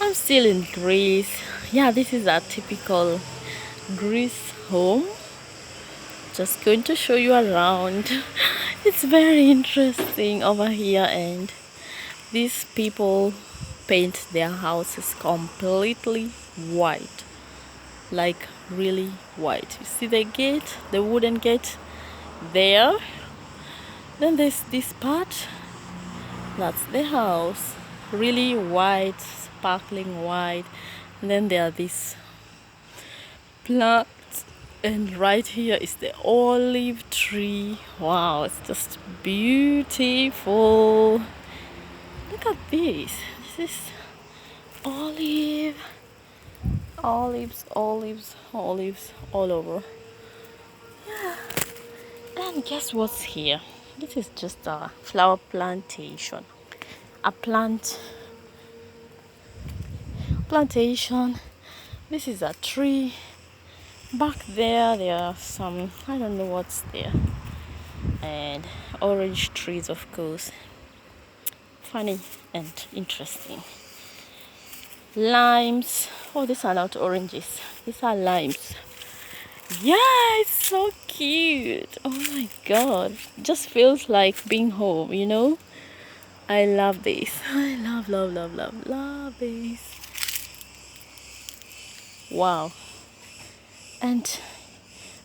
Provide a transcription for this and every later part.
I'm still in Greece. Yeah, this is a typical Greece home. Just going to show you around. It's very interesting over here, and these people paint their houses completely white, like really white. You see the gate, the wooden gate there. Then there's this part, that's the house, really white, sparkling white. And then there are these plants, and right here is the olive tree. Wow, it's just beautiful. Look at this. This is olives, olives all over. And guess what's here? This is just a flower plantation. A plantation. This is a tree. Back there are some, I don't know what's there. And orange trees, of course. Funny and interesting. Limes. Oh, these are not oranges. These are limes. Yeah, it's so cute. Oh my god. Just feels like being home, you know? I love this. I love this. Wow. And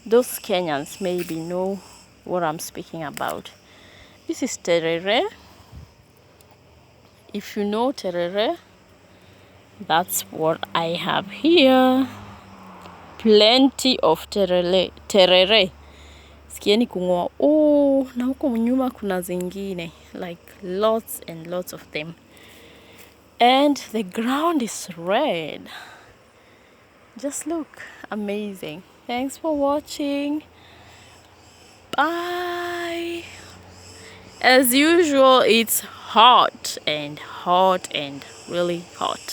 those Kenyans maybe know what I'm speaking about. This is terere. If you know terere, that's what I have here. Plenty of terere. Sikieni kung'oa. Oh, na huko nyuma kuna zingine. Like lots and lots of them. And the ground is red. Just look. Amazing. Thanks for watching. Bye. As usual, it's hot and really hot.